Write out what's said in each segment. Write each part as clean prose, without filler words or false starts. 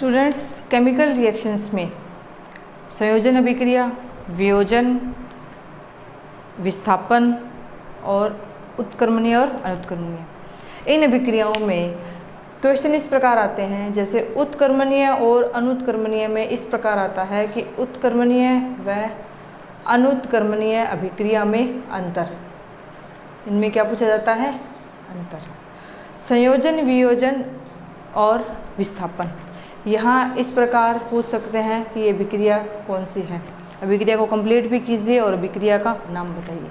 Students, chemical reactions में संयोजन अभिक्रिया, वियोजन, विस्थापन और उत्क्रमणीय और अनुत्क्रमणीय, इन अभिक्रियाओं में क्वेश्चन इस प्रकार आते हैं। जैसे उत्क्रमणीय और अनुत्क्रमणीय में इस प्रकार आता है कि उत्क्रमणीय व अनुत्क्रमणीय अभिक्रिया में अंतर। इनमें क्या पूछा जाता है? अंतर। संयोजन, वियोजन और विस्थापन, यहाँ इस प्रकार पूछ सकते हैं कि ये अभिक्रिया कौन सी है। अभिक्रिया को कंप्लीट भी कीजिए और अभिक्रिया का नाम बताइए।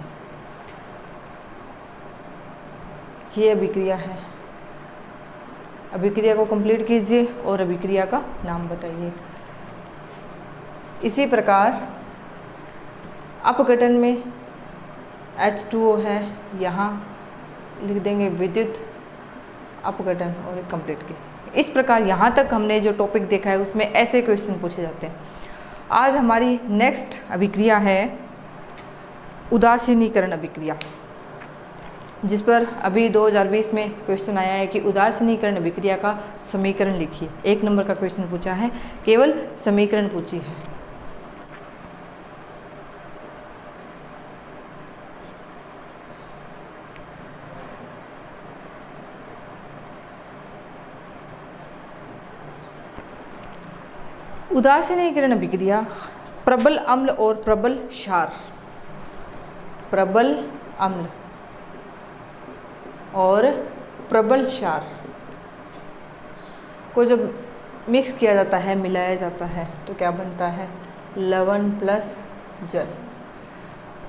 ये अभिक्रिया है, अभिक्रिया को कंप्लीट कीजिए और अभिक्रिया का नाम बताइए। इसी प्रकार अपघटन में H2O है, यहाँ लिख देंगे विद्युत अपघटन और कंप्लीट कीजिए। इस प्रकार यहाँ तक हमने जो टॉपिक देखा है उसमें ऐसे क्वेश्चन पूछे जाते हैं। आज हमारी नेक्स्ट अभिक्रिया है उदासीनीकरण अभिक्रिया, जिस पर अभी 2020 में क्वेश्चन आया है कि उदासीनीकरण अभिक्रिया का समीकरण लिखिए। 1 नंबर का क्वेश्चन पूछा है, केवल समीकरण पूछी है। उदासीनीकरण अभिक्रिया प्रबल अम्ल और प्रबल क्षार, प्रबल अम्ल और प्रबल क्षार को जब मिक्स किया जाता है, मिलाया जाता है, तो क्या बनता है? लवण प्लस जल।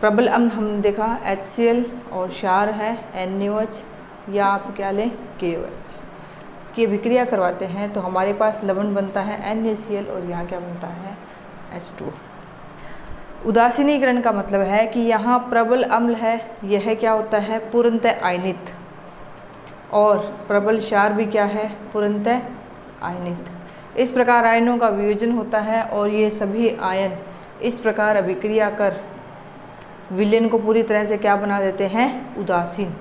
प्रबल अम्ल हमने देखा HCl और क्षार है NaOH या आप क्या लें KOH की अभिक्रिया करवाते हैं तो हमारे पास लवण बनता है NaCl और यहाँ क्या बनता है? H2O। उदासीनीकरण का मतलब है कि यहाँ प्रबल अम्ल है, यह क्या होता है? पूर्णतः आयनित, और प्रबल क्षार भी क्या है? पूर्णतः आयनित। इस प्रकार आयनों का वियोजन होता है और ये सभी आयन इस प्रकार अभिक्रिया कर विलयन को पूरी तरह से क्या बना देते हैं? उदासीन।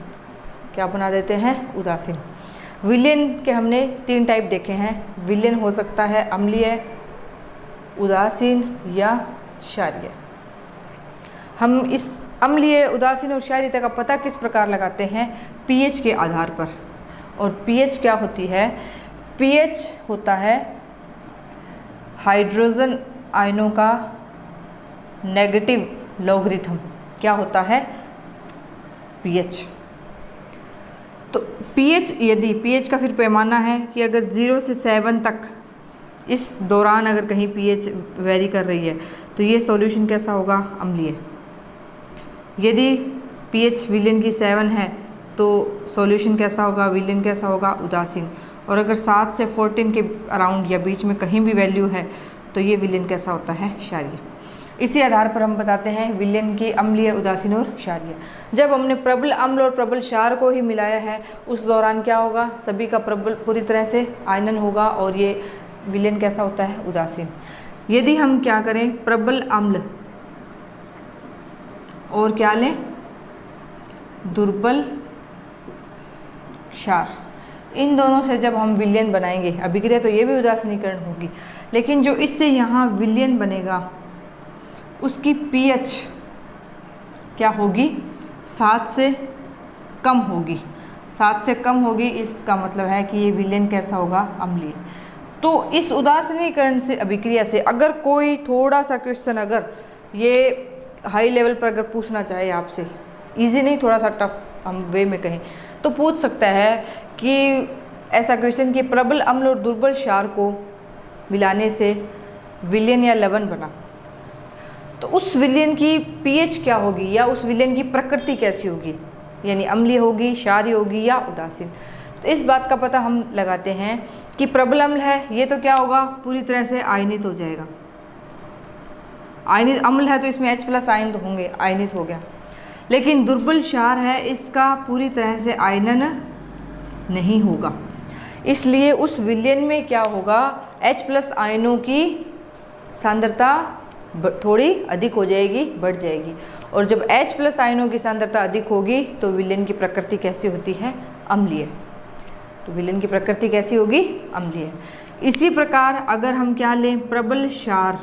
क्या बना देते हैं? उदासीन। विलयन के हमने 3 टाइप देखे हैं। विलयन हो सकता है अम्लीय, उदासीन या क्षारीय। हम इस अम्लीय, उदासीन और क्षारीयता का पता किस प्रकार लगाते हैं? pH के आधार पर। और pH क्या होती है? pH होता है हाइड्रोजन आयनों का नेगेटिव लॉगरिथम। क्या होता है? pH। तो pH, यदि pH का फिर पैमाना है कि अगर 0 से 7 तक इस दौरान अगर कहीं pH वेरी कर रही है तो ये सॉल्यूशन कैसा होगा? अम्लीय। यदि pH विलयन की 7 है तो सॉल्यूशन कैसा होगा? विलयन कैसा होगा? उदासीन। और अगर 7 से 14 के अराउंड या बीच में कहीं भी वैल्यू है तो ये विलयन कैसा होता है? क्षारीय। इसी आधार पर हम बताते हैं विलयन की अम्लीय, उदासीन और क्षारीय। जब हमने प्रबल अम्ल और प्रबल क्षार को ही मिलाया है उस दौरान क्या होगा? सभी का प्रबल पूरी तरह से आयनन होगा और ये विलयन कैसा होता है? उदासीन। यदि हम क्या करें? प्रबल अम्ल और क्या लें? दुर्बल क्षार, इन दोनों से जब हम विलयन बनाएंगे, अभिक्रिया तो ये भी उदासीनीकरण होगी, लेकिन जो इससे यहाँ विलयन बनेगा उसकी pH क्या होगी? 7 से कम होगी। 7 से कम होगी, इसका मतलब है कि ये विलयन कैसा होगा? अम्लीय। तो इस उदासीनीकरण से अभिक्रिया से अगर कोई थोड़ा सा क्वेश्चन अगर ये हाई लेवल पर अगर पूछना चाहे आपसे, इजी नहीं, थोड़ा सा टफ हम वे में कहें, तो पूछ सकता है कि ऐसा क्वेश्चन कि प्रबल अम्ल और दुर्बल क्षार को मिलाने से विलयन या लवण बना, तो उस विलयन की pH क्या होगी या उस विलयन की प्रकृति कैसी होगी? यानी अम्लीय होगी, क्षारीय होगी या उदासीन। तो इस बात का पता हम लगाते हैं कि प्रबल अम्ल है, ये तो क्या होगा? पूरी तरह से आयनित हो जाएगा। आयनित अम्ल है तो इसमें H+ आयन तो होंगे, आयनित हो गया। लेकिन दुर्बल क्षार है, इसका पूरी तरह से आयनन नहीं होगा, इसलिए उस विलयन में क्या होगा? H+ आयनों की सांद्रता थोड़ी अधिक हो जाएगी, बढ़ जाएगी। और जब H+ आयनों की सांद्रता अधिक होगी तो विलयन की प्रकृति कैसी होती है? अम्लीय। तो विलयन की प्रकृति कैसी होगी? अम्लीय। इसी प्रकार अगर हम क्या लें, प्रबल क्षार,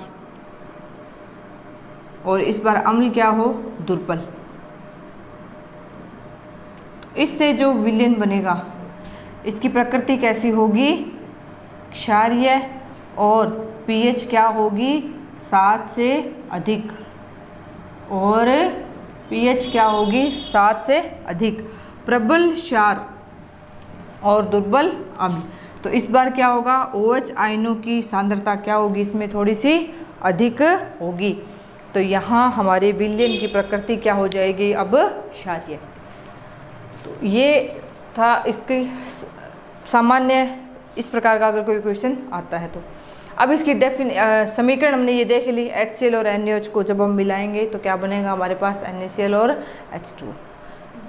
और इस बार अम्ल क्या हो, दुर्बल, तो इससे जो विलयन बनेगा इसकी प्रकृति कैसी होगी, क्षारीय, और पीएच क्या होगी, 7 से अधिक, और पीएच क्या होगी, 7 से अधिक, प्रबल क्षार और दुर्बल अम्ल। तो इस बार क्या होगा, OH आयनों की सांद्रता क्या होगी, इसमें थोड़ी सी अधिक होगी। तो यहाँ हमारे विलयन की प्रकृति क्या हो जाएगी, अब क्षारीय। तो ये था इसकी सामान्य, इस प्रकार का अगर कोई क्वेश्चन आता है तो। अब इसकी समीकरण हमने ये देख ली, HCl और NaOH को जब हम मिलाएंगे तो क्या बनेगा हमारे पास, NaCl और H2।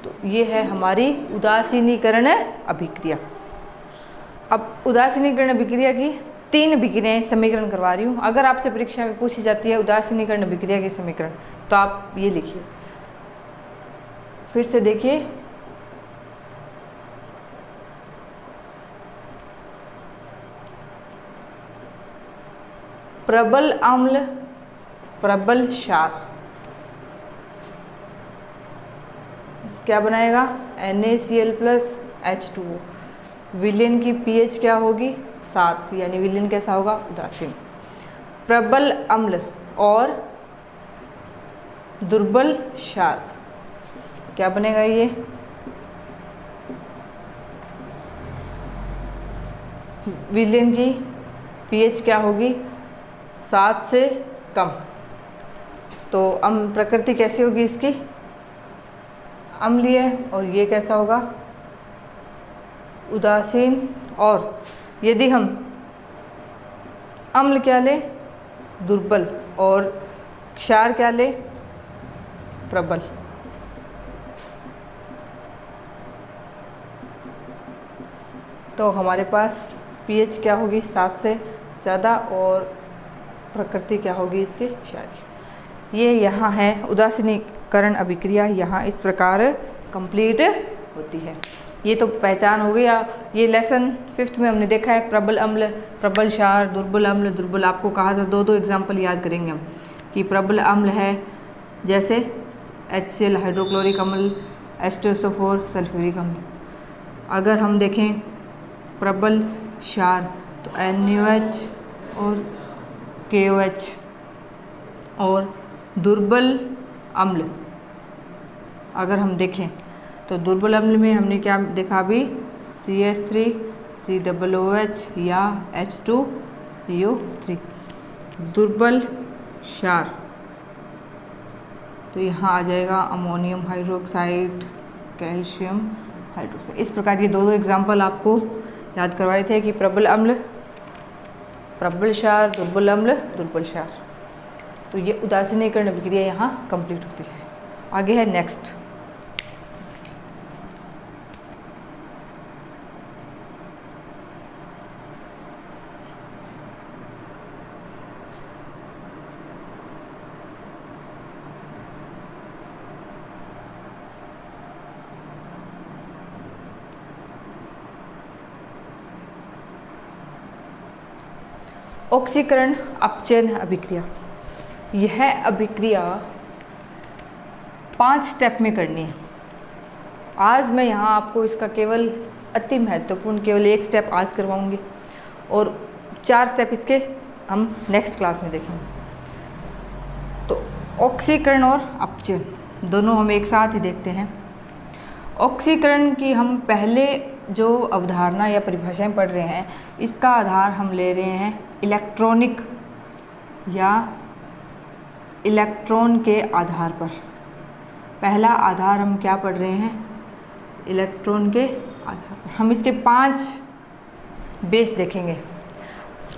तो ये है हमारी उदासीनीकरण अभिक्रिया। अब उदासीनीकरण अभिक्रिया की 3 अभिक्रियाएं समीकरण करवा रही हूँ। अगर आपसे परीक्षा में पूछी जाती है उदासीनीकरण अभिक्रिया की समीकरण, तो आप ये लिखिए, फिर से देखिए, प्रबल अम्ल, प्रबल क्षार, क्या बनाएगा, NaCl प्लस H2O। विलयन की pH क्या होगी, 7, यानी विलयन कैसा होगा, उदासीन। प्रबल अम्ल और दुर्बल क्षार, क्या बनेगा ये, विलयन की pH क्या होगी, 7 से कम। तो प्रकृति कैसी होगी इसकी, अम्लीय, और ये कैसा होगा, उदासीन। और यदि हम अम्ल क्या लें, दुर्बल, और क्षार क्या लें, प्रबल। तो हमारे पास pH क्या होगी, 7 से ज़्यादा, और प्रकृति क्या होगी इसकी, क्षारीय। ये यहाँ है उदासीनीकरण अभिक्रिया, यहाँ इस प्रकार कंप्लीट होती है। ये तो पहचान हो गई। ये लेसन 5th में हमने देखा है, प्रबल अम्ल, प्रबल क्षार, दुर्बल अम्ल, दुर्बल। आपको कहा था 2 एग्जाम्पल याद करेंगे हम कि प्रबल अम्ल है जैसे HCl हाइड्रोक्लोरिक अम्ल, H2SO4 सल्फ्यूरिक अम्ल। अगर हम देखें प्रबल क्षार तो NaOH और KOH, और दुर्बल अम्ल अगर हम देखें तो दुर्बल अम्ल में हमने क्या देखा अभी, CH3 COOH या H2CO3। दुर्बल क्षार तो यहाँ आ जाएगा अमोनियम हाइड्रोक्साइड, कैल्शियम हाइड्रोक्साइड। इस प्रकार के 2 एग्जाम्पल आपको याद करवाए थे कि प्रबल अम्ल, प्रबल क्षार, दुर्बल अम्ल, दुर्बल क्षार। तो ये उदासीनीकरण अभिक्रिया यहाँ कंप्लीट होती है। आगे है नेक्स्ट, ऑक्सीकरण अपचयन अभिक्रिया। यह अभिक्रिया 5 स्टेप में करनी है। आज मैं यहाँ आपको इसका केवल अति महत्वपूर्ण केवल 1 स्टेप आज करवाऊँगी, और 4 स्टेप इसके हम नेक्स्ट क्लास में देखेंगे। तो ऑक्सीकरण और अपचयन दोनों हम एक साथ ही देखते हैं। ऑक्सीकरण की हम पहले जो अवधारणा या परिभाषाएं पढ़ रहे हैं, इसका आधार हम ले रहे हैं इलेक्ट्रॉनिक या इलेक्ट्रॉन के आधार पर। पहला आधार हम क्या पढ़ रहे हैं, इलेक्ट्रॉन के आधार पर। हम इसके 5 बेस देखेंगे।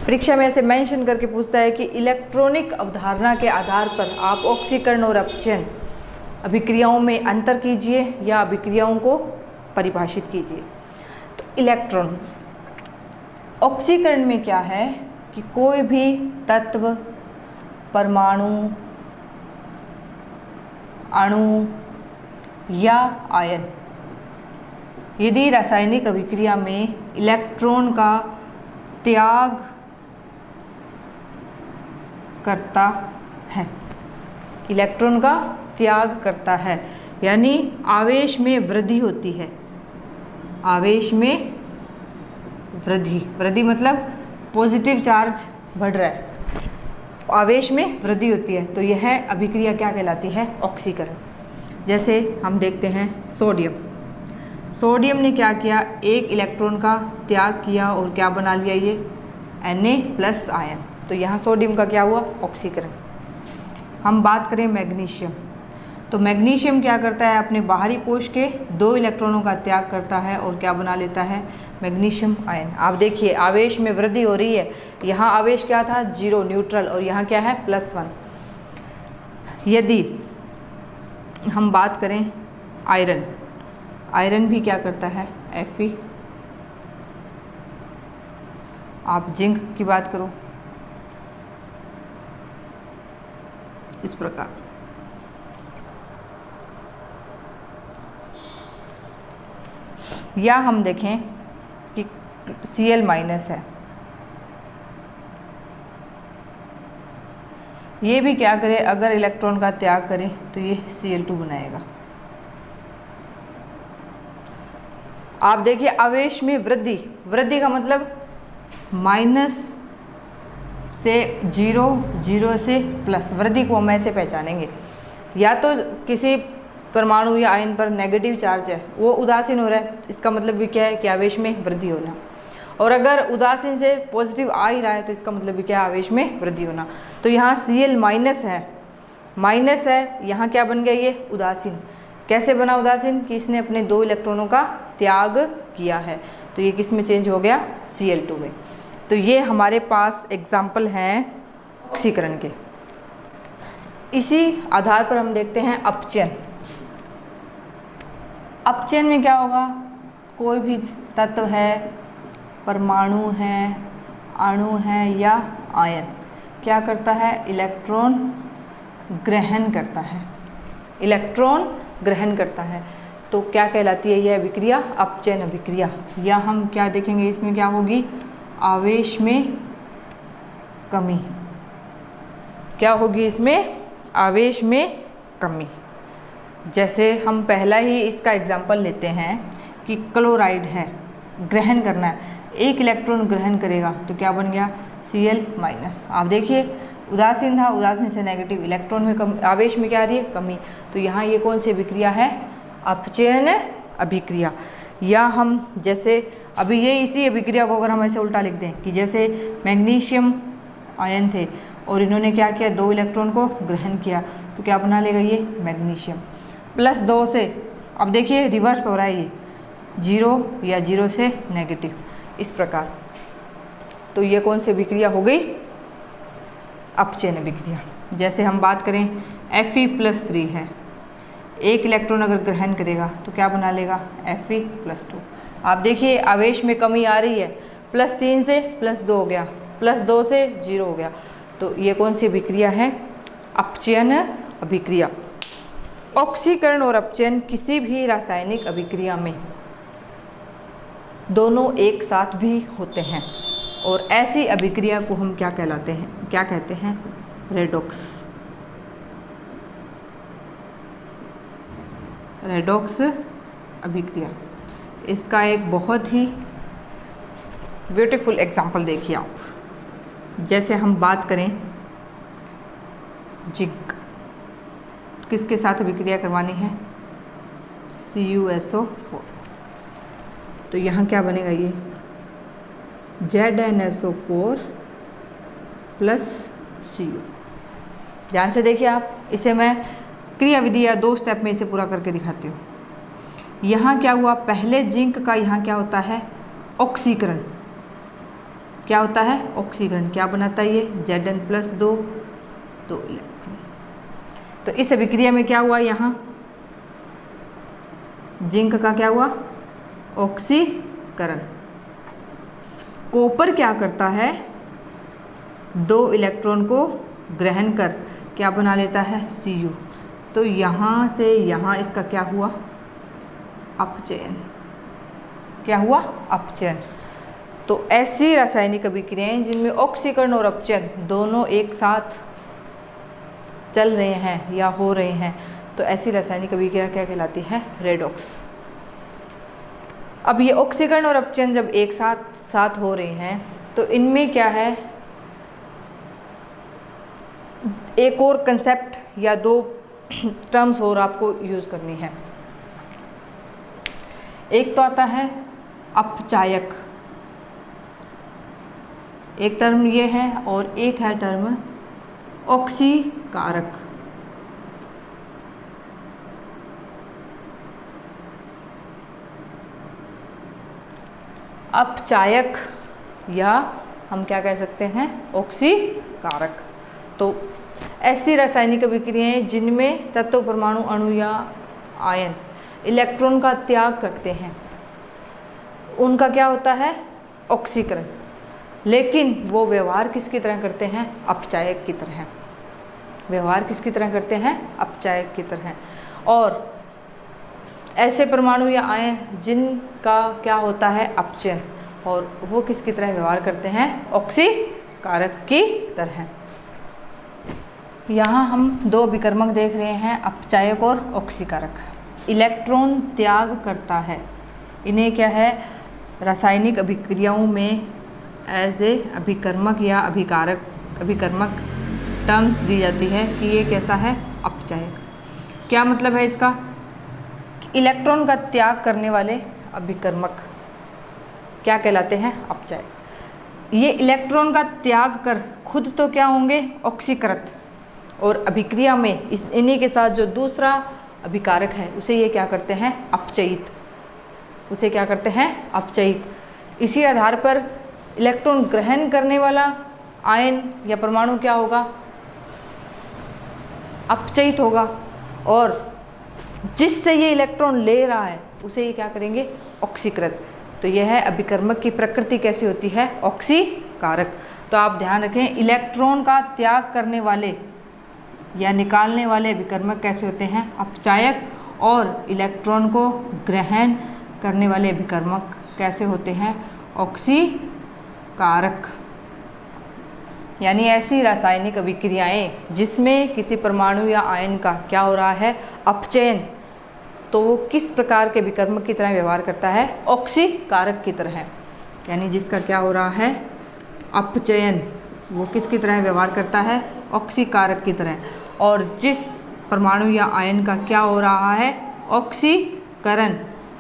परीक्षा में ऐसे मेंशन करके पूछता है कि इलेक्ट्रॉनिक अवधारणा के आधार पर आप ऑक्सीकरण और अपचयन अभिक्रियाओं में अंतर कीजिए या अभिक्रियाओं को परिभाषित कीजिए। तो इलेक्ट्रॉन, ऑक्सीकरण में क्या है कि कोई भी तत्व, परमाणु, अणु या आयन यदि रासायनिक अभिक्रिया में इलेक्ट्रॉन का त्याग करता है, इलेक्ट्रॉन का त्याग करता है, यानी आवेश में वृद्धि होती है। आवेश में वृद्धि, वृद्धि मतलब पॉजिटिव चार्ज बढ़ रहा है, आवेश में वृद्धि होती है, तो यह अभिक्रिया क्या कहलाती है? ऑक्सीकरण। जैसे हम देखते हैं सोडियम, सोडियम ने क्या किया, एक इलेक्ट्रॉन का त्याग किया और क्या बना लिया ये Na+ आयन, तो यहाँ सोडियम का क्या हुआ? ऑक्सीकरण। हम बात करें मैग्नीशियम, तो मैग्नीशियम क्या करता है, अपने बाहरी कोश के 2 इलेक्ट्रॉनों का त्याग करता है और क्या बना लेता है? Magnesium ion. आप देखिए आवेश में वृद्धि हो रही है, यहाँ आवेश क्या था? 0 न्यूट्रल, और यहाँ क्या है? +1। यदि हम बात करें आयरन, आयरन भी क्या करता है? Fe। आप जिंक की बात करो, इस प्रकार। या हम देखें कि Cl- है, ये भी क्या करे, अगर इलेक्ट्रॉन का त्याग करे तो ये Cl2 बनाएगा। आप देखिए आवेश में वृद्धि, वृद्धि का मतलब माइनस से 0, 0 से प्लस, वृद्धि को हम ऐसे पहचानेंगे, या तो किसी परमाणु या आयन पर नेगेटिव चार्ज है वो उदासीन हो रहा है, इसका मतलब भी क्या है कि आवेश में वृद्धि होना, और अगर उदासीन से पॉजिटिव आ ही रहा है तो इसका मतलब भी क्या है? आवेश में वृद्धि होना। तो यहाँ Cl- है, माइनस है, यहाँ क्या बन गया? ये उदासीन। कैसे बना उदासीन? कि इसने अपने 2 इलेक्ट्रॉनों का त्याग किया है, तो ये किस में चेंज हो गया? Cl2 में। तो ये हमारे पास एग्जाम्पल हैं ऑक्सीकरण के। इसी आधार पर हम देखते हैं अपचयन। अपचयन में क्या होगा? कोई भी तत्व है, परमाणु है, अणु है या आयन, क्या करता है? इलेक्ट्रॉन ग्रहण करता है, इलेक्ट्रॉन ग्रहण करता है, तो क्या कहलाती है यह अभिक्रिया? अपचयन अभिक्रिया। या हम क्या देखेंगे, इसमें क्या होगी? आवेश में कमी। क्या होगी इसमें? आवेश में कमी। जैसे हम पहला ही इसका एग्जाम्पल लेते हैं कि क्लोराइड है, ग्रहण करना है, एक इलेक्ट्रॉन ग्रहण करेगा तो क्या बन गया? Cl-। आप देखिए उदासीन था, उदासीन से नेगेटिव, इलेक्ट्रॉन में कम, आवेश में क्या आ रही है? कमी। तो यहाँ ये कौन सी अभिक्रिया है? अपचयन अभिक्रिया। या हम जैसे अभी ये इसी अभिक्रिया को अगर हम ऐसे उल्टा लिख दें कि जैसे मैग्नीशियम आयन थे और इन्होंने क्या किया? 2 इलेक्ट्रॉन को ग्रहण किया, तो क्या बना लेगा ये? मैग्नीशियम। +2 से, अब देखिए रिवर्स हो रहा है, ये 0 या 0 से नेगेटिव, इस प्रकार। तो ये कौन सी अभिक्रिया हो गई? अपचयन अभिक्रिया। जैसे हम बात करें Fe+3 है, एक इलेक्ट्रॉन अगर ग्रहण करेगा तो क्या बना लेगा? Fe+2। आप देखिए आवेश में कमी आ रही है, +3 से +2 हो गया, +2 से 0 हो गया, तो ये कौन सी अभिक्रिया है? अपचयन अभिक्रिया। ऑक्सीकरण और अपचयन किसी भी रासायनिक अभिक्रिया में दोनों एक साथ भी होते हैं, और ऐसी अभिक्रिया को हम क्या कहलाते हैं? क्या कहते हैं? रेडॉक्स। रेडॉक्स अभिक्रिया। इसका एक बहुत ही ब्यूटीफुल एग्जाम्पल देखिए आप। जैसे हम बात करें जिंक, किसके साथ अभिक्रिया करवानी है? CuSO4। तो यहाँ क्या बनेगा? ये ZnSO4 + Cu। ध्यान से देखिए आप, इसे मैं क्रिया विधि या 2 स्टेप में इसे पूरा करके दिखाती हूँ। यहाँ क्या हुआ? पहले जिंक का यहाँ क्या होता है? ऑक्सीकरण। क्या होता है? ऑक्सीकरण। क्या बनाता है ये? Zn+2 2 electron. तो इस अभिक्रिया में क्या हुआ? यहाँ जिंक का क्या हुआ? ऑक्सीकरण। कॉपर क्या करता है? 2 इलेक्ट्रॉन को ग्रहण कर क्या बना लेता है? Cu। तो यहाँ से यहाँ इसका क्या हुआ? अपचयन। क्या हुआ? अपचयन। तो ऐसी रासायनिक अभिक्रियाएं जिनमें ऑक्सीकरण और अपचयन दोनों एक साथ चल रहे हैं या हो रहे हैं, तो ऐसी रासायनिक अभिक्रिया क्या कहलाती है? रेडॉक्स। अब ये ऑक्सीकरण और अपचयन जब एक साथ हो रहे हैं तो इनमें क्या है, एक और कंसेप्ट या दो टर्म्स और आपको यूज़ करनी है। एक तो आता है अपचायक, एक टर्म ये है, और एक है टर्म ऑक्सीकारक। अपचायक या हम क्या कह सकते हैं? ऑक्सीकारक। तो ऐसी रासायनिक अभिक्रियाएं जिनमें तत्व, परमाणु, अणु या आयन इलेक्ट्रॉन का त्याग करते हैं, उनका क्या होता है? ऑक्सीकरण। लेकिन वो व्यवहार किसकी तरह करते हैं? अपचायक की तरह। व्यवहार किसकी तरह करते हैं? अपचायक की तरह। और ऐसे परमाणु या आयन जिनका क्या होता है? अपचयन, और वो किसकी तरह व्यवहार करते हैं? ऑक्सीकारक की तरह। यहाँ हम दो विकर्मक देख रहे हैं, अपचायक और ऑक्सीकारक। इलेक्ट्रॉन त्याग करता है, इन्हें क्या है? रासायनिक अभिक्रियाओं में एज ए अभिकर्मक या अभिकर्मक टर्म्स दी जाती है कि ये कैसा है? अपचायक। क्या मतलब है इसका? इलेक्ट्रॉन का त्याग करने वाले अभिकर्मक क्या कहलाते हैं? अपचायक। ये इलेक्ट्रॉन का त्याग कर खुद तो क्या होंगे? ऑक्सीकृत, और अभिक्रिया में इन्हीं के साथ जो दूसरा अभिकारक है उसे ये क्या करते हैं? अपचयित। उसे क्या करते हैं? अपचयित। इसी आधार पर इलेक्ट्रॉन ग्रहण करने वाला आयन या परमाणु क्या होगा? अपचयित होगा, और जिससे ये इलेक्ट्रॉन ले रहा है उसे ये क्या करेंगे? ऑक्सीकृत। तो यह है अभिकर्मक की प्रकृति कैसी होती है? ऑक्सीकारक। तो आप ध्यान रखें, इलेक्ट्रॉन का त्याग करने वाले या निकालने वाले अभिकर्मक कैसे होते हैं? अपचायक। और इलेक्ट्रॉन को ग्रहण करने वाले अभिकर्मक कैसे होते हैं? ऑक्सीकारक। यानी ऐसी रासायनिक अभिक्रियाएं जिसमें किसी परमाणु या आयन का क्या हो रहा है? अपचयन, तो वो किस प्रकार के विकर्मक की तरह व्यवहार करता है? ऑक्सीकारक की तरह। यानी जिसका क्या हो रहा है? अपचयन, वो किसकी तरह व्यवहार करता है? ऑक्सीकारक की तरह। और जिस परमाणु या आयन का क्या हो रहा है? ऑक्सीकरण,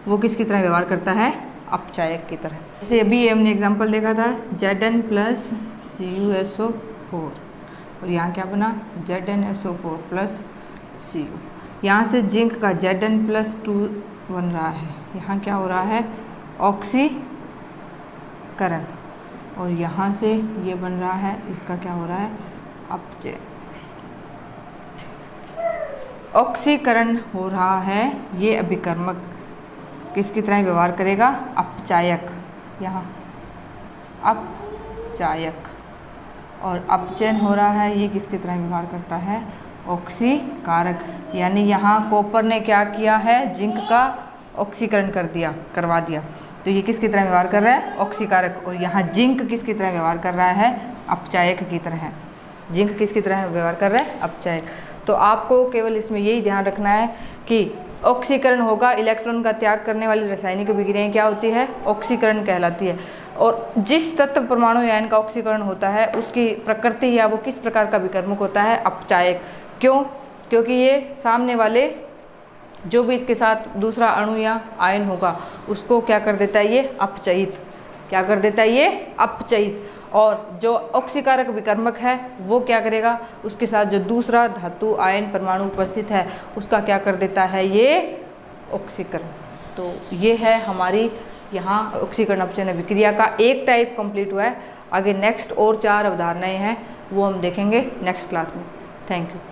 वो किसकी तरह व्यवहार करता है? अपचायक की तरह। जैसे अभी हमने एग्जाम्पल देखा था Zn प्लस CuSO4, और यहाँ क्या बना? ZnSO4 plus Cu। यहाँ से जिंक का Zn प्लस 2 बन रहा है, यहाँ क्या हो रहा है? ऑक्सीकरण। और यहाँ से ये बन रहा है, इसका क्या हो रहा है? अपचयन। ऑक्सीकरण हो रहा है, ये अभिकर्मक किसकी तरह व्यवहार करेगा? अपचायक। यहाँ अपचायक। और अपचयन हो रहा है, ये किसकी तरह व्यवहार करता है? ऑक्सीकारक। यानी यहाँ कॉपर ने क्या किया है? जिंक का ऑक्सीकरण करवा दिया। तो ये किसकी तरह व्यवहार कर रहा है? ऑक्सीकारक। और यहाँ जिंक किसकी तरह व्यवहार कर रहा है? अपचायक की तरह। जिंक किसकी तरह व्यवहार कर रहा है? अपचायक। तो आपको केवल इसमें यही ध्यान रखना है कि ऑक्सीकरण होगा, इलेक्ट्रॉन का त्याग करने वाली रासायनिक अभिक्रियाएं क्या होती है? ऑक्सीकरण कहलाती है। और जिस तत्व, परमाणु या आयन का ऑक्सीकरण होता है उसकी प्रकृति या वो किस प्रकार का विकर्मक होता है? अपचायक। क्यों? क्योंकि ये सामने वाले जो भी इसके साथ दूसरा अणु या आयन होगा उसको क्या कर देता है? ये अपचयित। क्या कर देता है? ये अपचयित। और जो ऑक्सीकारक विकर्मक है वो क्या करेगा? उसके साथ जो दूसरा धातु, आयन, परमाणु उपस्थित है उसका क्या कर देता है? ये ऑक्सीकरण। तो ये है हमारी यहाँ ऑक्सीकरण अपचयन अभिक्रिया का एक टाइप कंप्लीट हुआ है। आगे नेक्स्ट और 4 अवधारणाएं हैं, वो हम देखेंगे नेक्स्ट क्लास में। Thank you.